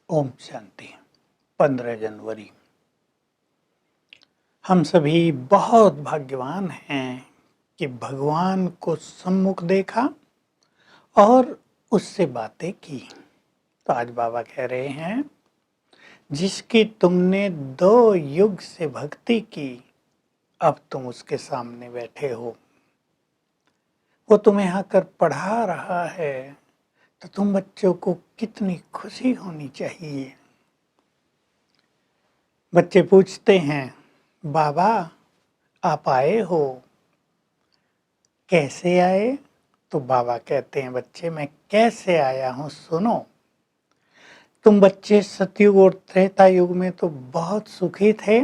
ओम शांति। 15 जनवरी। हम सभी बहुत भाग्यवान हैं कि भगवान को सम्मुख देखा और उससे बातें की। तो आज बाबा कह रहे हैं, जिसकी तुमने 2 युग से भक्ति की, अब तुम उसके सामने बैठे हो। वो तुम्हें आकर पढ़ा रहा है, तो तुम बच्चों को कितनी खुशी होनी चाहिए। बच्चे पूछते हैं, बाबा आप आए हो, कैसे आए? तो बाबा कहते हैं, बच्चे मैं कैसे आया हूँ सुनो। तुम बच्चे सतयुग और त्रेता युग में तो बहुत सुखी थे,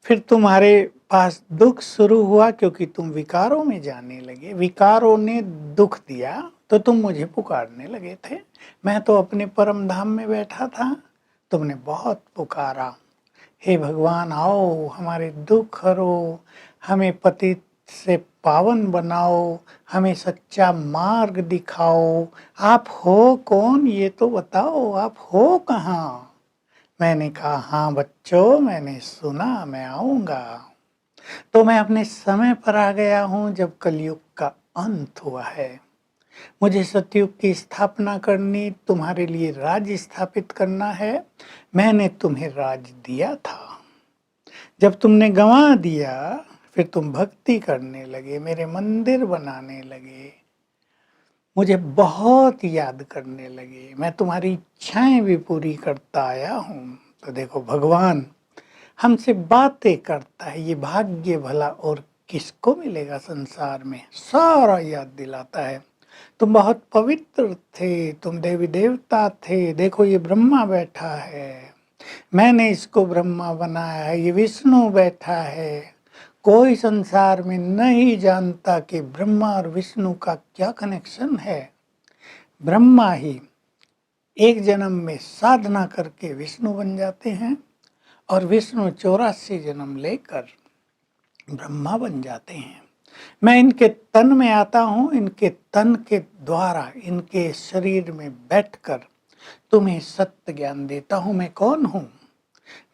फिर तुम्हारे पास दुख शुरू हुआ क्योंकि तुम विकारों में जाने लगे। विकारों ने दुख दिया तो तुम मुझे पुकारने लगे थे। मैं तो अपने परम धाम में बैठा था, तुमने बहुत पुकारा, हे भगवान आओ हमारे दुख हरो, हमें पतित से पावन बनाओ, हमें सच्चा मार्ग दिखाओ। आप हो कौन ये तो बताओ, आप हो कहाँ? मैंने कहा, हाँ बच्चों मैंने सुना, मैं आऊंगा। तो मैं अपने समय पर आ गया हूँ जब कलयुग का अंत हुआ है। मुझे सतयुग की स्थापना करनी, तुम्हारे लिए राज स्थापित करना है। मैंने तुम्हें राज दिया था, जब तुमने गंवा दिया फिर तुम भक्ति करने लगे, मेरे मंदिर बनाने लगे, मुझे बहुत याद करने लगे, मैं तुम्हारी इच्छाएं भी पूरी करता आया हूँ। तो देखो भगवान हमसे बातें करता है, ये भाग्य भला और किसको मिलेगा संसार में। सारा याद दिलाता है, तुम बहुत पवित्र थे, तुम देवी देवता थे, देखो ये ब्रह्मा बैठा है, मैंने इसको ब्रह्मा बनाया है, ये विष्णु बैठा है। कोई संसार में नहीं जानता कि ब्रह्मा और विष्णु का क्या कनेक्शन है। ब्रह्मा ही एक जन्म में साधना करके विष्णु बन जाते हैं और विष्णु 84 जन्म लेकर ब्रह्मा बन जाते हैं। मैं इनके तन में आता हूँ, इनके तन के द्वारा इनके शरीर में बैठकर तुम्हें सत्य ज्ञान देता हूँ। मैं कौन हूँ?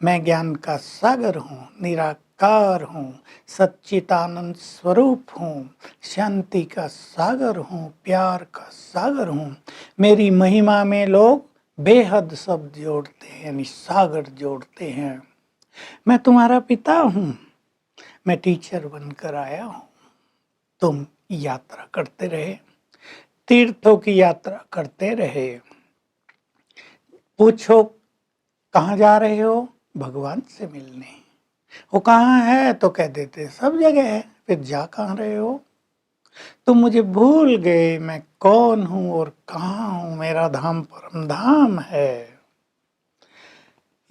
मैं ज्ञान का सागर हूँ, निराकार हूँ, सच्चिदानंद स्वरूप हूँ, शांति का सागर हूँ, प्यार का सागर हूँ। मेरी महिमा में लोग बेहद शब्द जोड़ते हैं, यानी सागर जोड़ते हैं। मैं तुम्हारा पिता हूँ, मैं टीचर बनकर आया हूँ। तुम यात्रा करते रहे, तीर्थों की यात्रा करते रहे। पूछो कहाँ जा रहे हो? भगवान से मिलने। वो कहाँ है? तो कह देते सब जगह है। फिर जा कहाँ रहे हो? तुम मुझे भूल गए, मैं कौन हूँ और कहाँ हूँ? मेरा धाम परम धाम है।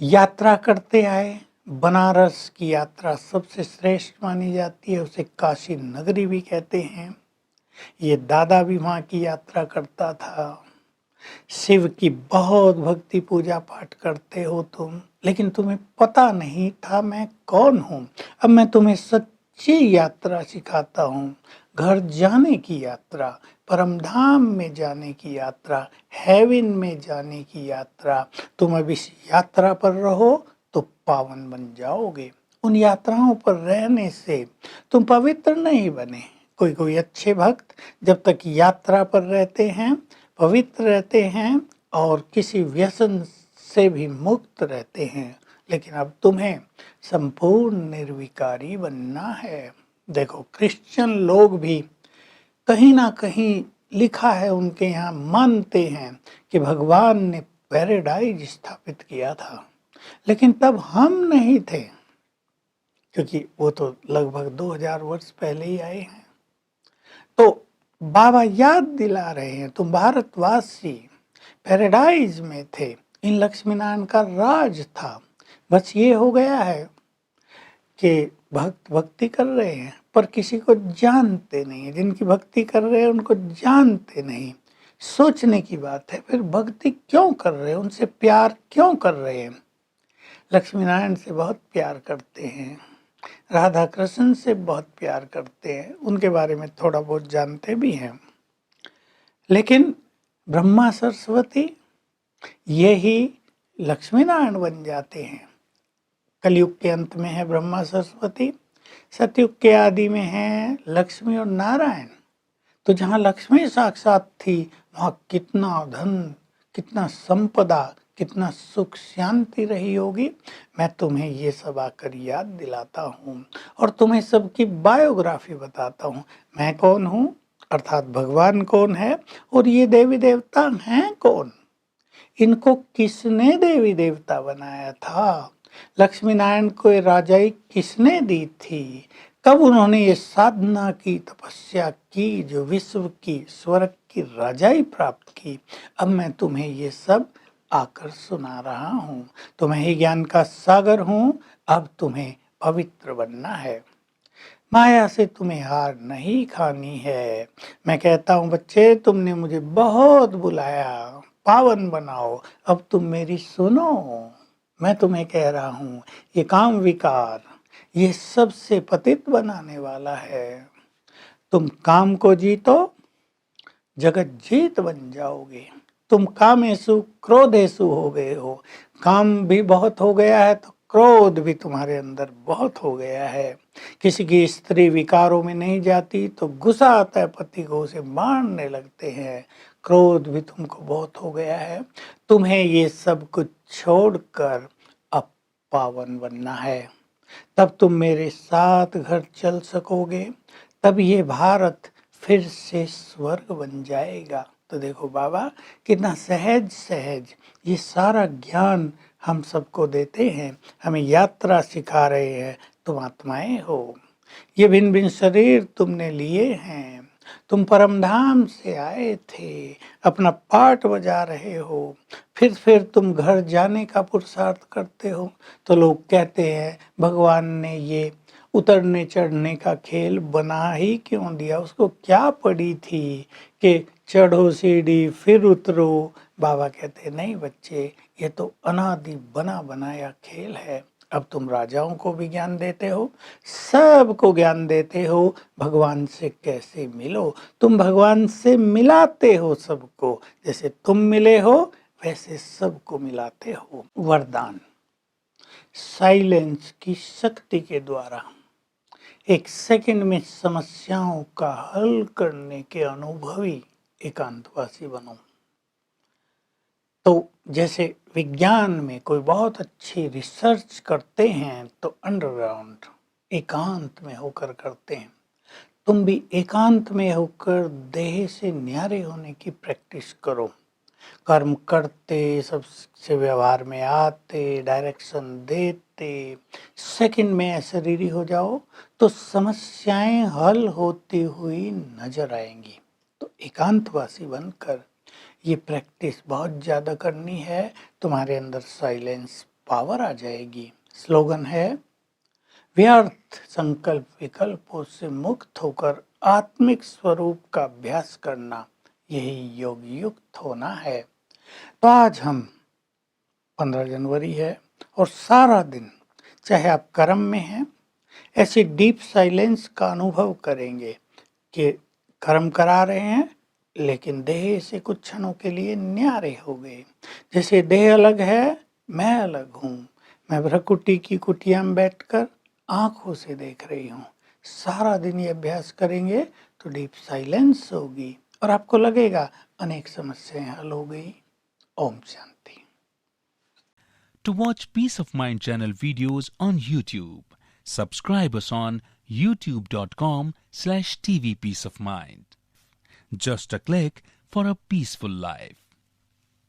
यात्रा करते आए। बनारस की यात्रा सबसे श्रेष्ठ मानी जाती है, उसे काशी नगरी भी कहते हैं। ये दादा भी वहाँ की यात्रा करता था। शिव की बहुत भक्ति पूजा पाठ करते हो तुम, लेकिन तुम्हें पता नहीं था मैं कौन हूँ। अब मैं तुम्हें सच्ची यात्रा सिखाता हूँ, घर जाने की यात्रा, परमधाम में जाने की यात्रा, हेवन में जाने की यात्रा। तुम अब इस यात्रा पर रहो तो पावन बन जाओगे। उन यात्राओं पर रहने से तुम पवित्र नहीं बने। कोई कोई अच्छे भक्त जब तक यात्रा पर रहते हैं पवित्र रहते हैं और किसी व्यसन से भी मुक्त रहते हैं, लेकिन अब तुम्हें संपूर्ण निर्विकारी बनना है। देखो क्रिश्चियन लोग भी कहीं ना कहीं लिखा है, उनके यहाँ मानते हैं कि भगवान ने पैराडाइज स्थापित किया था, लेकिन तब हम नहीं थे, क्योंकि वो तो लगभग 2000 वर्ष पहले ही आए हैं। तो बाबा याद दिला रहे हैं, तुम भारतवासी पैराडाइज में थे, इन लक्ष्मी नारायण का राज था। बस ये हो गया है कि भक्त भक्ति कर रहे हैं पर किसी को जानते नहीं है। जिनकी भक्ति कर रहे हैं उनको जानते नहीं। सोचने की बात है, फिर भक्ति क्यों कर रहे हैं, उनसे प्यार क्यों कर रहे हैं? लक्ष्मी नारायण से बहुत प्यार करते हैं, राधा कृष्ण से बहुत प्यार करते हैं, उनके बारे में थोड़ा बहुत जानते भी हैं। लेकिन ब्रह्मा सरस्वती ये ही लक्ष्मी नारायण बन जाते हैं। कलयुग के अंत में है ब्रह्मा सरस्वती, सतयुग के आदि में है लक्ष्मी और नारायण। तो जहाँ लक्ष्मी साक्षात थी वहाँ कितना धन, कितना संपदा, कितना सुख शांति रही होगी। मैं तुम्हें ये सब आकर याद दिलाता हूँ और तुम्हें सबकी बायोग्राफी बताता हूँ। मैं कौन हूँ अर्थात भगवान कौन है और ये देवी देवता हैं कौन, इनको किसने देवी देवता बनाया था, लक्ष्मी नारायण को ये राजाई किसने दी थी, कब उन्होंने ये साधना की, तपस्या की, जो विश्व की स्वर्ग की राजाई प्राप्त की। अब मैं तुम्हें ये सब आकर सुना रहा हूँ। तो मैं ही ज्ञान का सागर हूँ, अब तुम्हें पवित्र बनना है, माया से तुम्हें हार नहीं खानी है। मैं कहता हूँ बच्चे तुमने मुझे बहुत बुलाया, पावन बनाओ, अब तुम मेरी सुनो। मैं तुम्हें कह रहा हूँ ये काम विकार ये सबसे पतित बनाने वाला है। तुम काम को जीतो जगत जीत बन जाओगे। तुम कामेषु क्रोधेषु हो गए हो, काम भी बहुत हो गया है तो क्रोध भी तुम्हारे अंदर बहुत हो गया है। किसी की स्त्री विकारों में नहीं जाती तो गुस्सा आता है, पति को उसे मारने लगते हैं। क्रोध भी तुमको बहुत हो गया है। तुम्हें ये सब कुछ छोड़कर अब पावन बनना है, तब तुम मेरे साथ घर चल सकोगे, तब ये भारत फिर से स्वर्ग बन जाएगा। तो देखो बाबा कितना सहज सहज ये सारा ज्ञान हम सबको देते हैं, हमें यात्रा सिखा रहे हैं। तुम आत्माएं हो, ये भिन्न भिन्न शरीर तुमने लिए हैं, तुम परम धाम से आए थे, अपना पाठ बजा रहे हो, फिर तुम घर जाने का पुरुषार्थ करते हो। तो लोग कहते हैं भगवान ने ये उतरने चढ़ने का खेल बना ही क्यों दिया, उसको क्या पड़ी थी कि चढ़ो सीढ़ी फिर उतरो। बाबा कहते नहीं बच्चे, ये तो अनादि बना बनाया खेल है। अब तुम राजाओं को भी ज्ञान देते हो, सबको ज्ञान देते हो, भगवान से कैसे मिलो। तुम भगवान से मिलाते हो सबको, जैसे तुम मिले हो वैसे सबको मिलाते हो। वरदान साइलेंस की शक्ति के द्वारा एक सेकंड में समस्याओं का हल करने के अनुभवी एकांतवासी बनो। तो जैसे विज्ञान में कोई बहुत अच्छी रिसर्च करते हैं तो अंडरग्राउंड एकांत में होकर करते हैं। तुम भी एकांत में होकर देह से न्यारे होने की प्रैक्टिस करो। कर्म करते, सबसे व्यवहार में आते, डायरेक्शन देते, सेकंड में अशरीरी हो जाओ तो समस्याएं हल होती हुई नजर आएंगी। तो एकांतवासी बनकर ये प्रैक्टिस बहुत ज़्यादा करनी है, तुम्हारे अंदर साइलेंस पावर आ जाएगी। स्लोगन है व्यर्थ संकल्प विकल्पों से मुक्त होकर आत्मिक स्वरूप का अभ्यास करना, यही योग युक्त होना है। तो आज हम 15 जनवरी है और सारा दिन चाहे आप कर्म में हैं, ऐसी डीप साइलेंस का अनुभव करेंगे कि कर्म करा रहे हैं लेकिन देह से कुछ क्षणों के लिए न्यारे हो गए। जैसे देह अलग है, मैं अलग हूँ, मैं भ्रकुटी की कुटिया में बैठकर आंखों से देख रही हूँ। सारा दिन ये अभ्यास करेंगे तो डीप साइलेंस होगी और आपको लगेगा अनेक समस्याएं हल हो गई। Om Shanti. To watch Peace of Mind channel videos on YouTube, subscribe us on youtube.com/tvpeaceofmind. Just a click for a peaceful life.